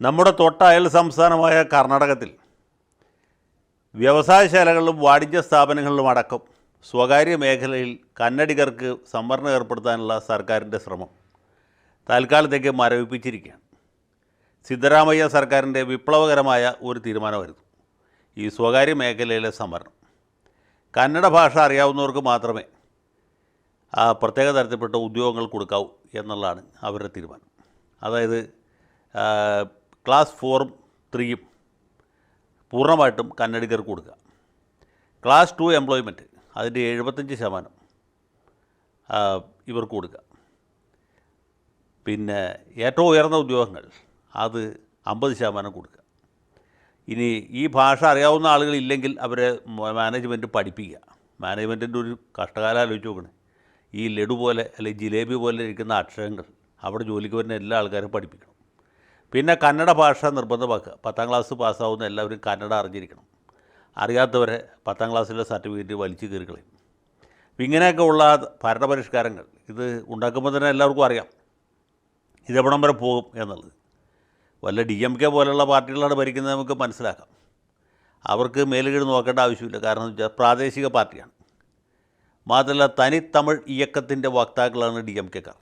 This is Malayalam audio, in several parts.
നമ്മുടെ തൊട്ട അയൽ സംസ്ഥാനമായ കർണാടകത്തിൽ വ്യവസായശാലകളിലും വാണിജ്യ സ്ഥാപനങ്ങളിലും അടക്കം സ്വകാര്യ മേഖലയിൽ കന്നഡികർക്ക് സംവരണം ഏർപ്പെടുത്താനുള്ള സർക്കാരിൻ്റെ ശ്രമം തൽക്കാലത്തേക്ക് മരവിപ്പിച്ചിരിക്കുകയാണ്. സിദ്ധരാമയ്യ സർക്കാരിൻ്റെ വിപ്ലവകരമായ ഒരു തീരുമാനമായിരുന്നു ഈ സ്വകാര്യ മേഖലയിലെ സംവരണം. കന്നഡ ഭാഷ അറിയാവുന്നവർക്ക് മാത്രമേ ആ പ്രത്യേക തരത്തിൽപ്പെട്ട ഉദ്യോഗങ്ങൾ കൊടുക്കാവൂ എന്നുള്ളതാണ് അവരുടെ തീരുമാനം. അതായത് ക്ലാസ് 4ഉം 3യും പൂർണ്ണമായിട്ടും കന്നഡികർക്ക് കൊടുക്കുക. ക്ലാസ് 2 എംപ്ലോയ്മെൻറ്റ് അതിൻ്റെ 75% ഇവർക്ക് കൊടുക്കുക. പിന്നെ ഏറ്റവും ഉയർന്ന ഉദ്യോഗങ്ങൾ അത് 50% കൊടുക്കുക. ഇനി ഈ ഭാഷ അറിയാവുന്ന ആളുകളില്ലെങ്കിൽ അവരെ മാനേജ്മെൻറ്റ് പഠിപ്പിക്കുക. മാനേജ്മെൻറ്റിൻ്റെ ഒരു കഷ്ടകാലം ആലോചിച്ച് നോക്കണേ. ഈ ലഡു പോലെ അല്ലെങ്കിൽ ജിലേബി പോലെ ഇരിക്കുന്ന അക്ഷരങ്ങൾ അവിടെ ജോലിക്ക് വരുന്ന എല്ലാ ആൾക്കാരും പഠിപ്പിക്കണം. പിന്നെ കന്നഡ ഭാഷ നിർബന്ധമാക്കുക. 10ാം ക്ലാസ് പാസ്സാവുന്ന എല്ലാവരും കന്നഡ അറിഞ്ഞിരിക്കണം. അറിയാത്തവരെ 10ാം ക്ലാസ്സിലെ സർട്ടിഫിക്കറ്റ് വലിച്ചു കയറി കളയും. ഇങ്ങനെയൊക്കെ ഉള്ള ഭരണപരിഷ്കാരങ്ങൾ ഇത് ഉണ്ടാക്കുമ്പോൾ തന്നെ എല്ലാവർക്കും അറിയാം ഇതെവിടം വരെ പോകും എന്നുള്ളത്. വല്ല DMK പോലുള്ള പാർട്ടികളാണ് ഭരിക്കുന്നത് നമുക്ക് മനസ്സിലാക്കാം. അവർക്ക് മേലുകീഴ് നോക്കേണ്ട ആവശ്യമില്ല. കാരണം എന്ന് വെച്ചാൽ പ്രാദേശിക പാർട്ടിയാണ്. മാത്രമല്ല തനി തമിഴ് ഇയക്കത്തിൻ്റെ വക്താക്കളാണ് DMKക്കാർ.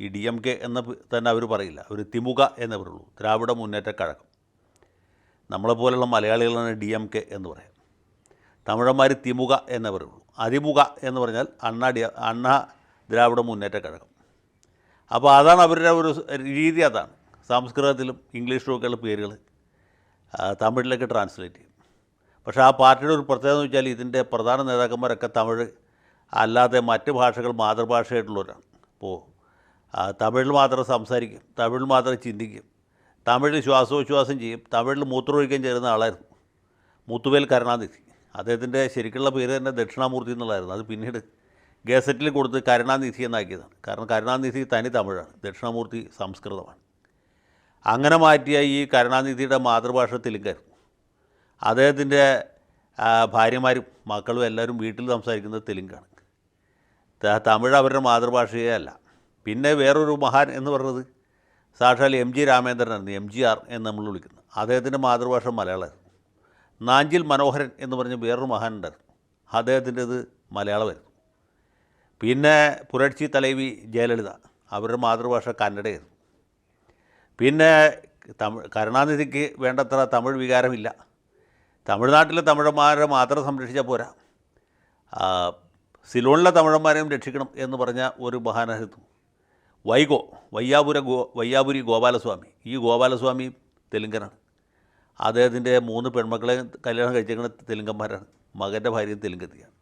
ഈ DMK എന്ന് തന്നെ അവർ പറയില്ല, അവർ തിമുക എന്നേ പറയുള്ളൂ, ദ്രാവിഡ മുന്നേറ്റ കഴകം. നമ്മളെപ്പോലുള്ള മലയാളികളാണ് DMK എന്ന് പറയാം. തമിഴന്മാർ തിമുക എന്നേ പറയുള്ളൂ. അതിമുക എന്ന് പറഞ്ഞാൽ അണ്ണാ ദ്രാവിഡ മുന്നേറ്റ കഴകം. അപ്പോൾ അതാണ് അവരുടെ ഒരു രീതി. അതാണ് സംസ്കൃതത്തിലും ഇംഗ്ലീഷിലും ഒക്കെയുള്ള പേരുകൾ തമിഴിലേക്ക് ട്രാൻസ്ലേറ്റ് ചെയ്യും. പക്ഷേ ആ പാർട്ടിയുടെ ഒരു പ്രത്യേകത എന്ന് വെച്ചാൽ ഇതിൻ്റെ പ്രധാന നേതാക്കന്മാരൊക്കെ തമിഴ് അല്ലാതെ മറ്റ് ഭാഷകൾ മാതൃഭാഷയായിട്ടുള്ളവരാണ്. അപ്പോൾ തമിഴിൽ മാത്രം സംസാരിക്കും, തമിഴിൽ മാത്രം ചിന്തിക്കും, തമിഴിൽ ശ്വാസോച്ഛ്വാസം ചെയ്യും, തമിഴിൽ മൂത്രമൊഴിക്കാൻ ചേരുന്ന ആളായിരുന്നു മുത്തുവേൽ കരുണാനിധി. അദ്ദേഹത്തിൻ്റെ ശരിക്കുള്ള പേര് തന്നെ ദക്ഷിണാമൂർത്തി എന്നുള്ളതായിരുന്നു. അത് പിന്നീട് ഗസറ്റിൽ കൊടുത്ത് കരുണാനിധി എന്നാക്കിയതാണ്. കാരണം കരുണാനിധി തനി തമിഴാണ്, ദക്ഷിണാമൂർത്തി സംസ്കൃതമാണ്. അങ്ങനെ മാറ്റിയ ഈ കരുണാനിധിയുടെ മാതൃഭാഷ തെലുങ്കായിരുന്നു. അദ്ദേഹത്തിൻ്റെ ഭാര്യമാരും മക്കളും എല്ലാവരും വീട്ടിൽ സംസാരിക്കുന്നത് തെലുങ്കാണ്. തമിഴ് അവരുടെ മാതൃഭാഷയേ അല്ല. പിന്നെ വേറൊരു മഹാൻ എന്ന് പറയുന്നത് സാക്ഷാൽ MG രാമേന്ദ്രനായിരുന്നു, MGR എന്ന് നമ്മൾ വിളിക്കുന്നത്. അദ്ദേഹത്തിൻ്റെ മാതൃഭാഷ മലയാളമായിരുന്നു. നാഞ്ചിൽ മനോഹരൻ എന്ന് പറഞ്ഞ് വേറൊരു മഹാൻ ഉണ്ടായിരുന്നു, അദ്ദേഹത്തിൻ്റെത് മലയാളമായിരുന്നു. പിന്നെ പുരട്ചി തലൈവി ജയലളിത, അവരുടെ മാതൃഭാഷ കന്നഡയായിരുന്നു. പിന്നെ കരുണാനിധിക്ക് വേണ്ടത്ര തമിഴ് വികാരമില്ല. തമിഴ്നാട്ടിലെ തമിഴന്മാരെ മാത്രം സംരക്ഷിച്ചാൽ പോരാ, സിലോണിലെ തമിഴന്മാരെയും രക്ഷിക്കണം എന്ന് പറഞ്ഞ ഒരു മഹാനായിരുന്നു വയ്യാപുരി ഗോപാലസ്വാമി. ഈ ഗോപാലസ്വാമി തെലുങ്കനാണ്. അദ്ദേഹത്തിൻ്റെ 3 പെൺമക്കളെ കല്യാണം കഴിച്ചേക്കുന്ന തെലുങ്കന്മാരാണ്. മകൻ്റെ ഭാര്യയും തെലുങ്കത്തിയാണ്.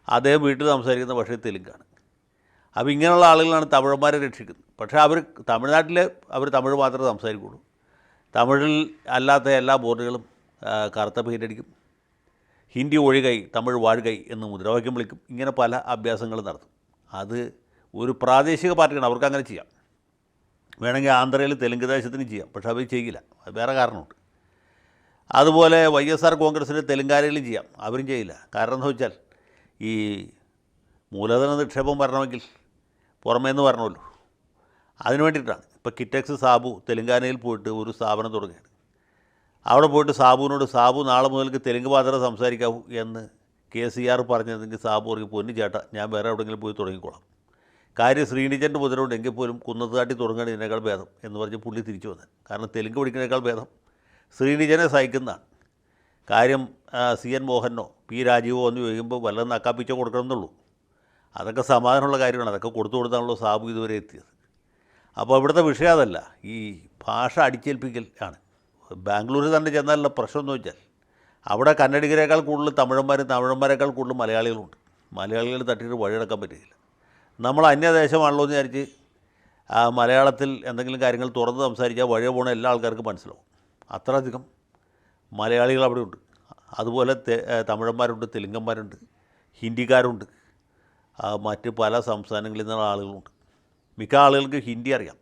അദ്ദേഹം വീട്ടിൽ സംസാരിക്കുന്ന പക്ഷേ തെലുങ്കാണ്. അപ്പോൾ ഇങ്ങനെയുള്ള ആളുകളാണ് തമിഴന്മാരെ രക്ഷിക്കുന്നത്. പക്ഷേ തമിഴ്നാട്ടിൽ അവർ തമിഴ് മാത്രമേ സംസാരിക്കുള്ളൂ. തമിഴിൽ അല്ലാത്ത എല്ലാ ബോർഡുകളും കറുത്ത പെയിൻ്റടിക്കും. ഹിന്ദി ഒഴികൈ തമിഴ് വാഴുകൈ എന്ന് മുദ്രാവാക്യം വിളിക്കും. ഇങ്ങനെ പല അഭ്യാസങ്ങൾ നടത്തും. അത് ഒരു പ്രാദേശിക പാർട്ടിയാണ്, അവർക്ക് അങ്ങനെ ചെയ്യാം. വേണമെങ്കിൽ ആന്ധ്രയിൽ തെലുങ്ക് ദേശത്തിന് ചെയ്യാം, പക്ഷേ അവർ ചെയ്യില്ല. അത് വേറെ കാരണമുണ്ട്. അതുപോലെ YSR കോൺഗ്രസ്സിന് തെലുങ്കാനയിലും ചെയ്യാം, അവരും ചെയ്യില്ല. കാരണം എന്ന് വെച്ചാൽ ഈ മൂലധന നിക്ഷേപം വരണമെങ്കിൽ പുറമേ നിന്ന് വരണമല്ലോ, അതിന് വേണ്ടിയിട്ടാണ്. ഇപ്പോൾ കിറ്റക്സ് സാബു തെലുങ്കാനയിൽ പോയിട്ട് ഒരു സ്ഥാപനം തുടങ്ങുകയാണ്. അവിടെ പോയിട്ട് സാബുവിനോട് സാബു നാളെ മുതൽക്ക് തെലുങ്ക് മാത്രമേ സംസാരിക്കാവൂ എന്ന് KCR പറഞ്ഞതെങ്കിൽ സാബു പറയും, പൊന്നു ചേട്ടാ ഞാൻ വേറെ എവിടെയെങ്കിലും പോയി തുടങ്ങിക്കോളാം. കാര്യം ശ്രീനിജൻ്റെ മുതലുണ്ടെങ്കിൽ പോലും കുന്നത്തുകാട്ടി തുടങ്ങുകയാണ് ഇതിനേക്കാൾ ഭേദം എന്ന് പറഞ്ഞ് പുള്ളി തിരിച്ചു വന്നത്. കാരണം തെലുങ്ക് പഠിക്കുന്നതിനേക്കാൾ ഭേദം ശ്രീനിജനെ സഹിക്കുന്നതാണ്. കാര്യം CN മോഹനോ P രാജീവോ എന്ന് ചോദിക്കുമ്പോൾ വല്ലതും നക്കാപ്പിച്ച കൊടുക്കണമെന്നുള്ളൂ. അതൊക്കെ സമാധാനമുള്ള കാര്യമാണ്. അതൊക്കെ കൊടുത്താണല്ലോ സാബു ഇതുവരെ എത്തിയത്. അപ്പോൾ ഇവിടുത്തെ വിഷയം അതല്ല, ഈ ഭാഷ അടിച്ചേൽപ്പിക്കൽ ആണ്. ബാംഗ്ലൂരിൽ തന്നെ ചെന്നാലുള്ള പ്രശ്നം എന്ന് വെച്ചാൽ അവിടെ കന്നഡികരേക്കാൾ കൂടുതൽ തമിഴന്മാരേക്കാൾ കൂടുതൽ മലയാളികളുണ്ട്. മലയാളികൾ തട്ടിയിട്ട് വഴിയടക്കാൻ പറ്റില്ല. നമ്മൾ അന്യദേശമാണല്ലോ എന്ന് വിചാരിച്ച് മലയാളത്തിൽ എന്തെങ്കിലും കാര്യങ്ങൾ തുറന്ന് സംസാരിച്ചാൽ വഴിയെ പോണ എല്ലാ ആൾക്കാർക്കും മനസ്സിലാവും. അത്രയധികം മലയാളികൾ അവിടെയുണ്ട്. അതുപോലെ തമിഴന്മാരുണ്ട്, തെലുങ്കന്മാരുണ്ട്, ഹിന്ദിക്കാരുണ്ട്, മറ്റ് പല സംസ്ഥാനങ്ങളിൽ നിന്നുള്ള ആളുകളുണ്ട്. മിക്ക ആളുകൾക്ക് ഹിന്ദി അറിയാം.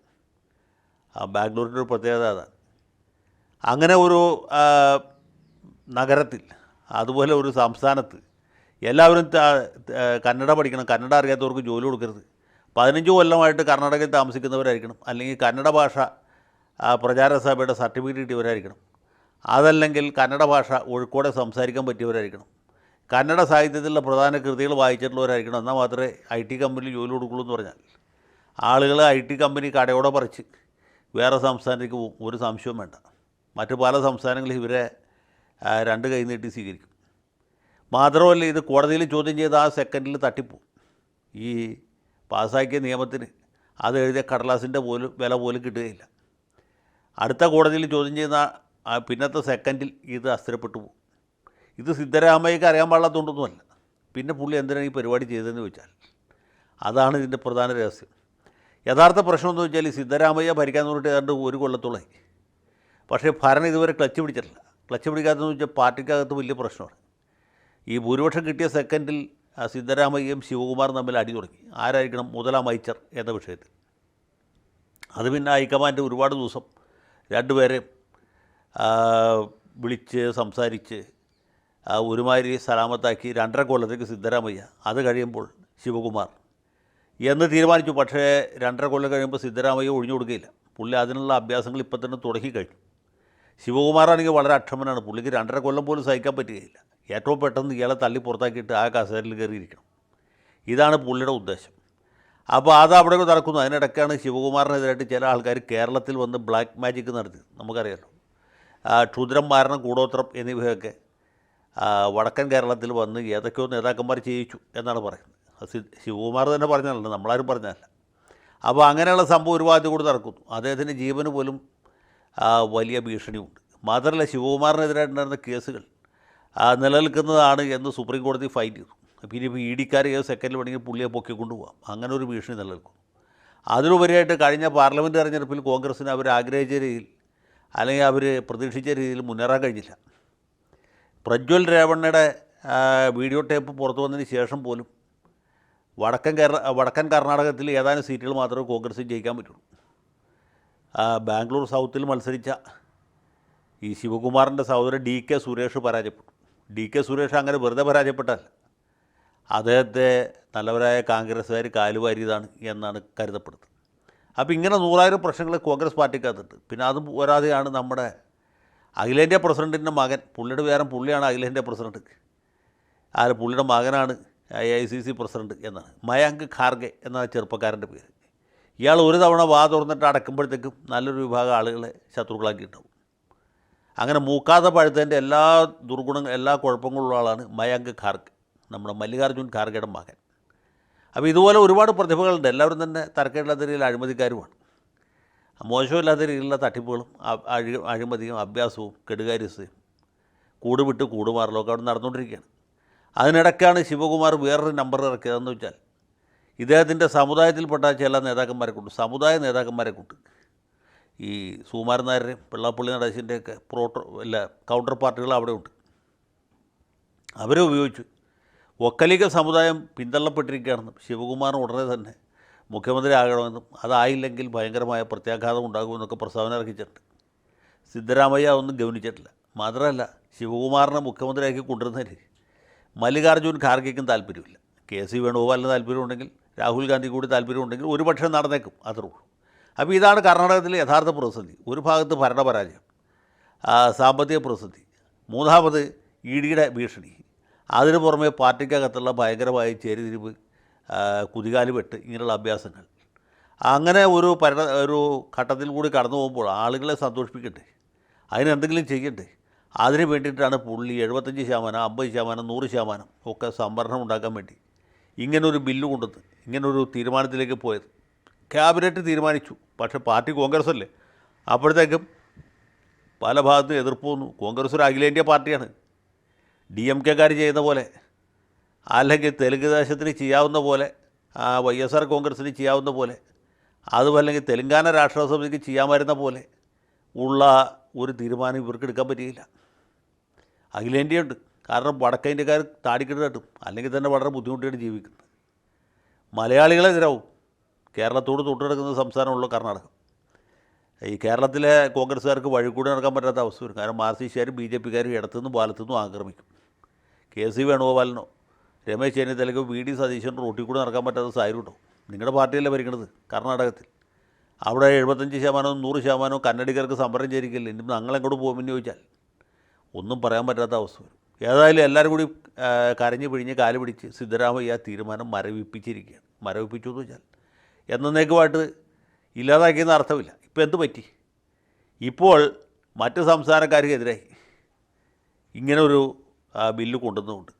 ബാംഗ്ലൂരിൻ്റെ ഒരു പ്രത്യേകത അതാണ്. അങ്ങനെ ഒരു നഗരത്തിൽ, അതുപോലെ ഒരു സംസ്ഥാനത്ത് എല്ലാവരും കന്നഡ പഠിക്കണം. കന്നഡ അറിയാത്തവർക്ക് ജോലി കൊടുക്കരുത്. 15 കൊല്ലമായിട്ട് കർണാടകയിൽ താമസിക്കുന്നവരായിരിക്കണം, അല്ലെങ്കിൽ കന്നഡ ഭാഷ പ്രചാരസഭയുടെ സർട്ടിഫിക്കറ്റ് കിട്ടിയവരായിരിക്കണം. അതല്ലെങ്കിൽ കന്നഡ ഭാഷ ഒഴുക്കോടെ സംസാരിക്കാൻ പറ്റിയവരായിരിക്കണം. കന്നഡ സാഹിത്യത്തിലുള്ള പ്രധാന കൃതികൾ വായിച്ചിട്ടുള്ളവരായിരിക്കണം. എന്നാൽ മാത്രമേ IT കമ്പനിയിൽ ജോലി കൊടുക്കുള്ളൂ എന്ന് പറഞ്ഞാൽ ആളുകൾ IT കമ്പനി കടയോടെ പറിച്ച് വേറെ സംസ്ഥാനത്തേക്ക് പോകും. ഒരു സംശയവും വേണ്ട. മറ്റ് പല സംസ്ഥാനങ്ങളിൽ ഇവരെ രണ്ട് കൈ നീട്ടി സ്വീകരിക്കും. മാത്രമല്ല, ഇത് കോടതിയിൽ ചോദ്യം ചെയ്ത് ആ സെക്കൻഡിൽ തട്ടിപ്പോവും. ഈ പാസ്സാക്കിയ നിയമത്തിന് അത് എഴുതിയ കടലാസിൻ്റെ പോലും വില പോലും കിട്ടുകയില്ല. അടുത്ത കോടതിയിൽ ചോദ്യം ചെയ്യുന്ന പിന്നത്തെ സെക്കൻഡിൽ ഇത് അസ്ഥിരപ്പെട്ടു പോകും. ഇത് സിദ്ധരാമയ്യക്ക് അറിയാൻ പാടില്ലാത്തതുകൊണ്ടൊന്നുമല്ല. പിന്നെ പുള്ളി എന്തിനാണ് ഈ പരിപാടി ചെയ്തതെന്ന് ചോദിച്ചാൽ അതാണ് ഇതിൻ്റെ പ്രധാന രഹസ്യം. യഥാർത്ഥ പ്രശ്നമെന്ന് വെച്ചാൽ ഈ സിദ്ധരാമയ്യ ഭരിക്കാൻ പറഞ്ഞിട്ട് ഏതാണ്ട് ഒരു കൊല്ലത്തോളമായി. പക്ഷേ ഭരണം ഇതുവരെ ക്ലച്ച് പിടിച്ചിട്ടില്ല. ക്ലച്ച് പിടിക്കാത്തതെന്ന് വെച്ചാൽ പാർട്ടിക്കകത്ത് വലിയ പ്രശ്നമാണ്. ഈ ഭൂരിപക്ഷം കിട്ടിയ സെക്കൻഡിൽ സിദ്ധരാമയ്യയും ശിവകുമാറും തമ്മിൽ അടി തുടങ്ങി. ആരായിരിക്കണം മുതലമൈച്ചർ എന്ന വിഷയത്തിൽ. അത് പിന്നെ ഹൈക്കമാൻഡ് ഒരുപാട് ദിവസം രണ്ടുപേരെയും വിളിച്ച് സംസാരിച്ച് ഒരുമാതിരി സലാമത്താക്കി 2.5 കൊല്ലത്തേക്ക് സിദ്ധരാമയ്യ, അത് കഴിയുമ്പോൾ ശിവകുമാർ എന്ന് തീരുമാനിച്ചു. പക്ഷേ 2.5 കൊല്ലം കഴിയുമ്പോൾ സിദ്ധരാമയ്യ ഒഴിഞ്ഞു കൊടുക്കുകയില്ല. പുള്ളി അതിനുള്ള അഭ്യാസങ്ങൾ ഇപ്പം തന്നെ തുടങ്ങിക്കഴിഞ്ഞു. ശിവകുമാറാണെങ്കിൽ വളരെ അക്ഷമനാണ്. പുള്ളിക്ക് 2.5 കൊല്ലം പോലും സഹിക്കാൻ പറ്റുകയില്ല. ഏറ്റവും പെട്ടെന്ന് ഇയാളെ തള്ളി പുറത്താക്കിയിട്ട് ആ കസേരയിൽ കയറിയിരിക്കണം. ഇതാണ് പുള്ളിയുടെ ഉദ്ദേശം. അപ്പോൾ അത് അവിടെ നടക്കുന്നു. അതിനിടയ്ക്കാണ് ശിവകുമാറിനെതിരായിട്ട് ചില ആൾക്കാർ കേരളത്തിൽ വന്ന് ബ്ലാക്ക് മാജിക് നടത്തി. നമുക്കറിയാമല്ലോ, ക്ഷുദ്രം മാരണം കൂടോത്രം എന്നിവയൊക്കെ വടക്കൻ കേരളത്തിൽ വന്ന് ഏതൊക്കെയോ നേതാക്കന്മാർ ചെയ്യിച്ചു എന്നാണ് പറയുന്നത്. ശിവകുമാർ തന്നെ പറഞ്ഞതല്ല, നമ്മളാരും പറഞ്ഞതല്ല. അപ്പോൾ അങ്ങനെയുള്ള സംഭവം ഒരുപാട് കൂടി നടക്കുന്നു. അദ്ദേഹത്തിൻ്റെ ജീവന് പോലും വലിയ ഭീഷണിയുണ്ട്. മാത്രമല്ല, ശിവകുമാറിനെതിരായിട്ടുണ്ടായിരുന്ന കേസുകൾ നിലനിൽക്കുന്നതാണ് എന്ന് സുപ്രീം കോടതി ഫൈറ്റ് ചെയ്തു. പിന്നെ ഇപ്പോൾ ED-ക്കാർ ഏത് സെക്കൻഡിൽ വേണമെങ്കിൽ പുള്ളിയെ പൊക്കിക്കൊണ്ടു പോകാം. അങ്ങനെ ഒരു ഭീഷണി നിലനിൽക്കുന്നു. അതിനുപരിയായിട്ട് കഴിഞ്ഞ പാർലമെൻറ്റ് തെരഞ്ഞെടുപ്പിൽ കോൺഗ്രസ്സിന് അവർ ആഗ്രഹിച്ച രീതിയിൽ അല്ലെങ്കിൽ അവർ പ്രതീക്ഷിച്ച രീതിയിൽ മുന്നേറാൻ കഴിഞ്ഞില്ല. പ്രജ്വൽ രേവണ്ണയുടെ വീഡിയോ ടേപ്പ് പുറത്തു വന്നതിന് ശേഷം പോലും വടക്കൻ കർണാടകത്തിൽ ഏതാനും സീറ്റുകൾ മാത്രമേ കോൺഗ്രസ്സിന് ജയിക്കാൻ പറ്റുള്ളൂ. ബാംഗ്ലൂർ സൗത്തിൽ മത്സരിച്ച ഈ ശിവകുമാറിൻ്റെ സഹോദരൻ DK സുരേഷ് പരാജയപ്പെട്ടു. DK സുരേഷ് അങ്ങനെ വെറുതെ പരാജയപ്പെട്ടല്ല, അദ്ദേഹത്തെ നല്ലവരായ കോൺഗ്രസ്സുകാർ കാലുവാരിയതാണ് എന്നാണ് കരുതപ്പെടുന്നത്. അപ്പോൾ ഇങ്ങനെ 100,000 പ്രശ്നങ്ങൾ കോൺഗ്രസ് പാർട്ടിക്കകത്തുണ്ട്. പിന്നെ അതും പോരാതെയാണ് നമ്മുടെ അഖിലേന്ത്യാ പ്രസിഡൻറ്റിൻ്റെ മകൻ, പുള്ളിയുടെ പേരും പുള്ളിയാണ് അഖിലേന്ത്യാ പ്രസിഡൻറ്റ്, പുള്ളിയുടെ മകനാണ് AICC പ്രസിഡൻറ്റ് എന്നാണ്. മയാങ്ക് ഖാർഗെ എന്ന ചെറുപ്പക്കാരൻ്റെ പേര്. ഇയാൾ ഒരു തവണ വാ തുറന്നിട്ട് അടക്കുമ്പോഴത്തേക്കും നല്ലൊരു വിഭാഗം ആളുകളെ ശത്രുക്കളാക്കിയിട്ടുണ്ടാവും. അങ്ങനെ മൂക്കാതെ പഴുത്തതിൻ്റെ എല്ലാ എല്ലാ കുഴപ്പങ്ങളുള്ള ആളാണ് മയാങ്ക് ഖാർഗെ, നമ്മുടെ മല്ലികാർജ്ജുൻ ഖാർഗെയുടെ മകൻ. അപ്പോൾ ഇതുപോലെ ഒരുപാട് പ്രതിഭകളുണ്ട്. എല്ലാവരും തന്നെ തരക്കേടില്ലാത്ത രീതിയിൽ അഴിമതിക്കാരുമാണ്. മോശമില്ലാത്ത രീതിയിലുള്ള തട്ടിപ്പുകളും അഴിമതിയും അഭ്യാസവും കെടുകാര്യസ്ഥയും കൂടുവിട്ട് കൂടുമാറലൊക്കെ അവിടെ നടന്നുകൊണ്ടിരിക്കുകയാണ്. അതിനിടയ്ക്കാണ് ശിവകുമാർ വേറൊരു നമ്പർ ഇറക്കിയതെന്ന് വെച്ചാൽ ഇദ്ദേഹത്തിൻ്റെ സമുദായത്തിൽപ്പെട്ട ചില നേതാക്കന്മാരെ കൊണ്ട്, സമുദായ നേതാക്കന്മാരെ കൊണ്ട്, ഈ സുകുമാരൻ നായരുടെയും വെള്ളാപ്പള്ളി നടേശൻ്റെയൊക്കെ കൗണ്ടർ പാർട്ടികൾ അവിടെ ഉണ്ട്. അവരെ ഉപയോഗിച്ചു ഒക്കലിക സമുദായം പിന്തള്ളപ്പെട്ടിരിക്കുകയാണെന്നും ശിവകുമാറിന് ഉടനെ തന്നെ മുഖ്യമന്ത്രി ആകണമെന്നും അതായില്ലെങ്കിൽ ഭയങ്കരമായ പ്രത്യാഘാതം ഉണ്ടാകുമെന്നൊക്കെ പ്രസ്താവന ഇറക്കിച്ചിട്ടുണ്ട്. സിദ്ധരാമയ്യ ഒന്നും ഗവനിച്ചിട്ടില്ല. മാത്രമല്ല, ശിവകുമാറിനെ മുഖ്യമന്ത്രിയാക്കി കൊണ്ടുവരുന്നതിൽ മല്ലികാർജ്ജുൻ ഖാർഗെക്കും താല്പര്യമില്ല. KC വേണുഗോപാലിന് താല്പര്യമുണ്ടെങ്കിൽ രാഹുൽ ഗാന്ധി കൂടി താല്പര്യമുണ്ടെങ്കിൽ ഒരുപക്ഷെ നടന്നേക്കും, അത്രേ ഉള്ളൂ. അപ്പോൾ ഇതാണ് കർണാടകത്തിലെ യഥാർത്ഥ പ്രതിസന്ധി. ഒരു ഭാഗത്ത് ഭരണപരാജയം, സാമ്പത്തിക പ്രതിസന്ധി, മൂന്നാമത് ED-യുടെ ഭീഷണി, അതിനു പുറമെ പാർട്ടിക്കകത്തുള്ള ഭയങ്കരമായ ചേരിതിരിവ്, കുതികാല് വെട്ട്, ഇങ്ങനെയുള്ള അഭ്യാസങ്ങൾ. അങ്ങനെ ഒരു ഘട്ടത്തിൽ കൂടി കടന്നു പോകുമ്പോൾ ആളുകളെ സന്തോഷിപ്പിക്കട്ടെ, അതിനെന്തെങ്കിലും ചെയ്യട്ടെ. അതിന് വേണ്ടിയിട്ടാണ് പുള്ളി 75%, 50%, 100% ഒക്കെ സംവരണം ഉണ്ടാക്കാൻ വേണ്ടി ഇങ്ങനൊരു ബില്ല് കൊണ്ടുവന്ന് ഇങ്ങനൊരു തീരുമാനത്തിലേക്ക് പോയത്. ക്യാബിനറ്റ് തീരുമാനിച്ചു, പക്ഷേ പാർട്ടി കോൺഗ്രസ് അല്ലേ. അപ്പോഴത്തേക്കും പല ഭാഗത്തും എതിർപ്പ് വന്നു. കോൺഗ്രസ് ഒരു അഖിലേന്ത്യാ പാർട്ടിയാണ്. DMK-കാർ ചെയ്യുന്ന പോലെ, അല്ലെങ്കിൽ തെലുങ്ക് ദേശത്തിന് ചെയ്യാവുന്ന പോലെ, YSR കോൺഗ്രസ്സിന് ചെയ്യാവുന്ന പോലെ, അതുമല്ലെങ്കിൽ തെലുങ്കാന രാഷ്ട്രീയ സമിതിക്ക് ചെയ്യാമായിരുന്ന പോലെ ഉള്ള ഒരു തീരുമാനം ഇവർക്ക് എടുക്കാൻ പറ്റിയില്ല. അഖിലേന്ത്യയുണ്ട്. കാരണം വടക്കേ ഇന്ത്യക്കാർ താടിക്കെട്ട് തട്ടും, അല്ലെങ്കിൽ തന്നെ വളരെ ബുദ്ധിമുട്ടിയാണ് ജീവിക്കുന്നത്. മലയാളികളെതിരാവും. കേരളത്തോട് തൊട്ടുകിടക്കുന്ന സംസ്ഥാനമുള്ള കർണാടകം. ഈ കേരളത്തിലെ കോൺഗ്രസ്സുകാർക്ക് വഴിക്കൂടി നടക്കാൻ പറ്റാത്ത അവസ്ഥ വരും. കാരണം മാർക്സിസ്റ്റുകാരും BJP-ക്കാരും ഇടത്തുനിന്നും പാലത്തുനിന്നും ആക്രമിക്കും. KC വേണുഗോപാലിനോ രമേശ് ചെന്നിത്തലയ്ക്കോ VD സതീശനോ റോട്ടിൽ കൂടി നടക്കാൻ പറ്റാത്ത സാഹചര്യം ഉണ്ടാവും. നിങ്ങളുടെ പാർട്ടിയല്ലേ ഭരിക്കണത് കർണാടകത്തിൽ. അവിടെ 75% 100% കന്നഡികർക്ക് സംവരണം ചേരിക്കില്ല. ഇനി ഞങ്ങളെങ്ങോട്ട് പോകുമെന്ന് ചോദിച്ചാൽ ഒന്നും പറയാൻ പറ്റാത്ത അവസ്ഥ വരും. ഏതായാലും എല്ലാവരും കൂടി കരഞ്ഞ് പിഴിഞ്ഞ് കാല് പിടിച്ച് സിദ്ധരാമയ്യ തീരുമാനം മരവിപ്പിച്ചിരിക്കുകയാണ്. മരവിപ്പിച്ചു എന്ന് വെച്ചാൽ എന്നേക്കുമായിട്ട് ഇല്ലാതാക്കിയെന്ന് അർത്ഥമില്ല. ഇപ്പോൾ എന്ത് പറ്റി? ഇപ്പോൾ മറ്റ് സംസ്ഥാനക്കാർക്കെതിരായി ഇങ്ങനെ ഒരു ബില്ല് കൊണ്ടുവന്നുകൊണ്ട്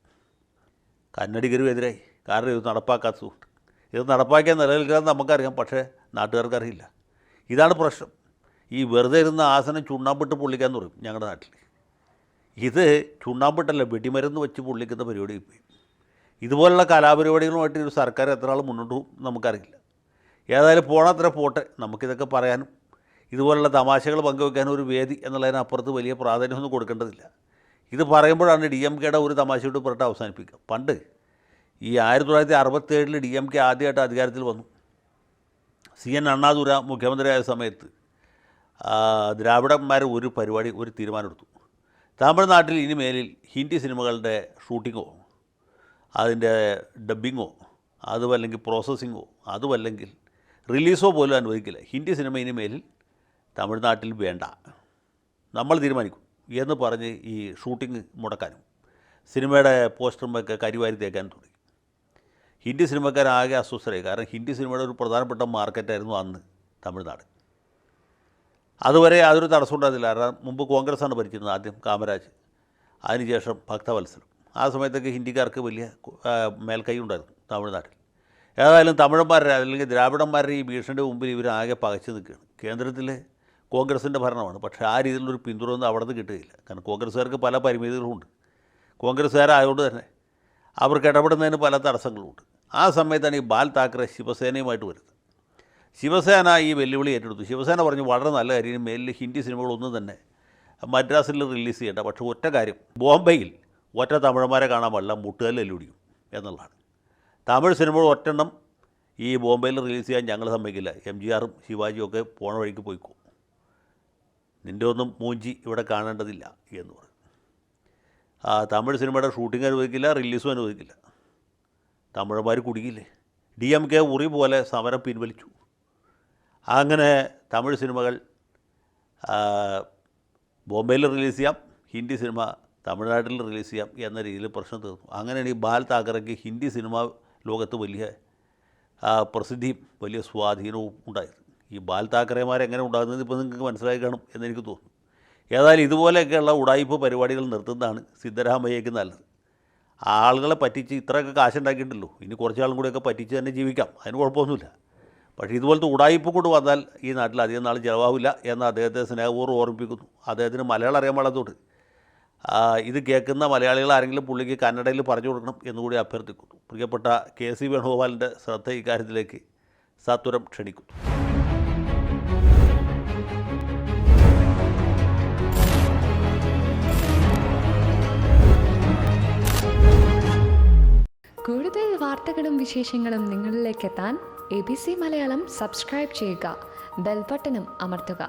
കന്നഡികരും എതിരായി. കാരണം ഇത് നടപ്പാക്കാത്തതുകൊണ്ട്. ഇത് നടപ്പാക്കിയാൽ നിലനിൽക്കാമെന്ന് നമുക്കറിയാം, പക്ഷേ നാട്ടുകാർക്കറിയില്ല. ഇതാണ് പ്രശ്നം. ഈ വെറുതെ ഇരുന്ന ആസനം ചുണ്ണാമ്പിട്ട് പൊള്ളിക്കാമെന്ന് പറയും ഞങ്ങളുടെ നാട്ടിൽ. ഇത് ചുണ്ണാമ്പിട്ടല്ല, വെടിമരുന്ന് വെച്ച് പൊള്ളിക്കുന്ന പരിപാടി പോയി. ഇതുപോലുള്ള കലാപരിപാടികളുമായിട്ട് ഒരു സർക്കാർ എത്ര ആൾ മുന്നോട്ട് പോകും നമുക്കറിയില്ല. ഏതായാലും പോണത്ര പോട്ടെ. നമുക്കിതൊക്കെ പറയാനും ഇതുപോലുള്ള തമാശകൾ പങ്കുവയ്ക്കാനും ഒരു വേദി എന്നുള്ളതിനപ്പുറത്ത് വലിയ പ്രാധാന്യമൊന്നും കൊടുക്കേണ്ടതില്ല. ഇത് പറയുമ്പോഴാണ് DMKയുടെ ഒരു തമാശയോട് പറഞ്ഞിട്ട് അവസാനിപ്പിക്കുക. പണ്ട് ഈ 1967 DMK ആദ്യമായിട്ട് അധികാരത്തിൽ വന്നു. CN അണ്ണാദുര മുഖ്യമന്ത്രിയായ സമയത്ത് ദ്രാവിഡന്മാർ ഒരു തീരുമാനമെടുത്തു. തമിഴ്നാട്ടിൽ ഇനി മേലിൽ ഹിന്ദി സിനിമകളുടെ ഷൂട്ടിങ്ങോ അതിൻ്റെ ഡബ്ബിങ്ങോ അതുമല്ലെങ്കിൽ പ്രോസസ്സിങ്ങോ അതുമല്ലെങ്കിൽ റിലീസോ പോലും അനുവദിക്കില്ല. ഹിന്ദി സിനിമ ഇനി മേലിൽ തമിഴ്നാട്ടിൽ വേണ്ട, നമ്മൾ തീരുമാനിക്കും എന്ന് പറഞ്ഞ് ഈ ഷൂട്ടിങ് മുടക്കാനും സിനിമയുടെ പോസ്റ്ററുമൊക്കെ കരിവാരി തേക്കാനും തുടങ്ങി. ഹിന്ദി സിനിമക്കാരാകെ അസ്വസ്ഥരായി. കാരണം ഹിന്ദി സിനിമയുടെ ഒരു പ്രധാനപ്പെട്ട മാർക്കറ്റായിരുന്നു അന്ന് തമിഴ്നാട്. അതുവരെ യാതൊരു തടസ്സം ഉണ്ടായിരുന്നില്ല. കാരണം മുമ്പ് കോൺഗ്രസ്സാണ് ഭരിച്ചിരുന്നത്. ആദ്യം കാമരാജ്, അതിനുശേഷം ഭക്തവത്സരം. ആ സമയത്തൊക്കെ ഹിന്ദിക്കാർക്ക് വലിയ മേൽക്കൈ ഉണ്ടായിരുന്നു തമിഴ്നാട്ടിൽ. ഏതായാലും തമിഴന്മാരുടെ അല്ലെങ്കിൽ ദ്രാവിഡന്മാരുടെ ഈ ഭീഷണിയുടെ മുമ്പിൽ ഇവരാകെ പകച്ചു നിൽക്കുകയാണ്. കേന്ദ്രത്തിൽ കോൺഗ്രസിൻ്റെ ഭരണമാണ്, പക്ഷേ ആ രീതിയിലുള്ളൊരു പിന്തുണയൊന്നും അവിടെ നിന്ന് കിട്ടുകയില്ല. കാരണം കോൺഗ്രസ്സുകാർക്ക് പല പരിമിതികളുമുണ്ട്. കോൺഗ്രസ്സുകാരായതുകൊണ്ട് തന്നെ അവർക്ക് ഇടപെടുന്നതിന് പല തടസ്സങ്ങളുമുണ്ട്. ആ സമയത്താണ് ഈ ബാൽ താക്കറെ ശിവസേനയുമായിട്ട് വരുന്നത്. ശിവസേന ഈ വെല്ലുവിളി ഏറ്റെടുത്തു. ശിവസേന പറഞ്ഞു വളരെ നല്ല കാര്യം, മേലിൽ ഹിന്ദി സിനിമകളൊന്നും തന്നെ മദ്രാസിൽ റിലീസ് ചെയ്യേണ്ട. പക്ഷേ ഒറ്റ കാര്യം, ബോംബെയിൽ ഒറ്റ തമിഴന്മാരെ കാണാൻ പാടില്ല, മുട്ടുകല്ലെല്ലുടിയും എന്നുള്ളതാണ്. തമിഴ് സിനിമകൾ ഒറ്റെണ്ണം ഈ ബോംബെയിൽ റിലീസ് ചെയ്യാൻ ഞങ്ങൾ സമ്മതിക്കില്ല. MGRും ശിവാജിയും ഒക്കെ പോണ വഴിക്ക് പോയിക്കോ, നിൻ്റെ ഒന്നും മൂഞ്ചി ഇവിടെ കാണേണ്ടതില്ല എന്ന് പറയും. തമിഴ് സിനിമയുടെ ഷൂട്ടിംഗ് അനുവദിക്കില്ല, റിലീസും അനുവദിക്കില്ല. തമിഴന്മാർ കുടുങ്ങിയില്ലേ. DMK ഉറി പോലെ സമരം പിൻവലിച്ചു. അങ്ങനെ തമിഴ് സിനിമകൾ ബോംബെയിൽ റിലീസ് ചെയ്യാം, ഹിന്ദി സിനിമ തമിഴ്നാട്ടിൽ റിലീസ് ചെയ്യാം എന്ന രീതിയിൽ പ്രശ്നം തീർന്നു. അങ്ങനെയാണ് ഈ ബാൽ താക്കറയ്ക്ക് ഹിന്ദി സിനിമ ലോകത്ത് വലിയ പ്രസിദ്ധിയും വലിയ സ്വാധീനവും ഉണ്ടായത്. ഈ ബാൽ താക്കറേമാരെങ്ങനെ ഉണ്ടാകുന്നത് ഇപ്പോൾ നിങ്ങൾക്ക് മനസ്സിലായി കാണും എന്നെനിക്ക് തോന്നുന്നു. ഏതായാലും ഇതുപോലെയൊക്കെയുള്ള ഉടായിപ്പ് പരിപാടികൾ നിർത്തുന്നതാണ് സിദ്ധരാമയ്യയ്ക്ക് നല്ലത്. ആളുകളെ പറ്റിച്ച് ഇത്രയൊക്കെ കാശുണ്ടാക്കിയിട്ടുണ്ടല്ലോ, ഇനി കുറച്ചാളും കൂടെയൊക്കെ പറ്റിച്ച് തന്നെ ജീവിക്കാം, അതിന് കുഴപ്പമൊന്നുമില്ല. പക്ഷേ ഇതുപോലത്തെ ഉടായിപ്പ് കൊണ്ട് വന്നാൽ ഈ നാട്ടിൽ അധികം നാൾ ചിലവാവില്ല എന്ന് അദ്ദേഹത്തെ സ്നേഹപൂർവ്വം ഓർമ്മിപ്പിക്കുന്നു. അദ്ദേഹത്തിന് മലയാളം അറിയാൻ പാടാത്തതുകൊണ്ട് ഇത് കേൾക്കുന്ന മലയാളികൾ ആരെങ്കിലും പുള്ളിക്ക് കന്നഡയിൽ പറഞ്ഞു കൊടുക്കണം എന്നുകൂടി അഭ്യർത്ഥിക്കുന്നു. പ്രിയപ്പെട്ട KC വേണുഗോപാലിൻ്റെ ശ്രദ്ധ ഇക്കാര്യത്തിലേക്ക് സത്വരം ക്ഷണിക്കുന്നു. കൂടുതൽ വാർത്തകളും വിശേഷങ്ങളും നിങ്ങളിലേക്ക് എത്താൻ ABC മലയാളം സബ്സ്ക്രൈബ് ചെയ്യുക, ബെൽ ബട്ടണും അമർത്തുക.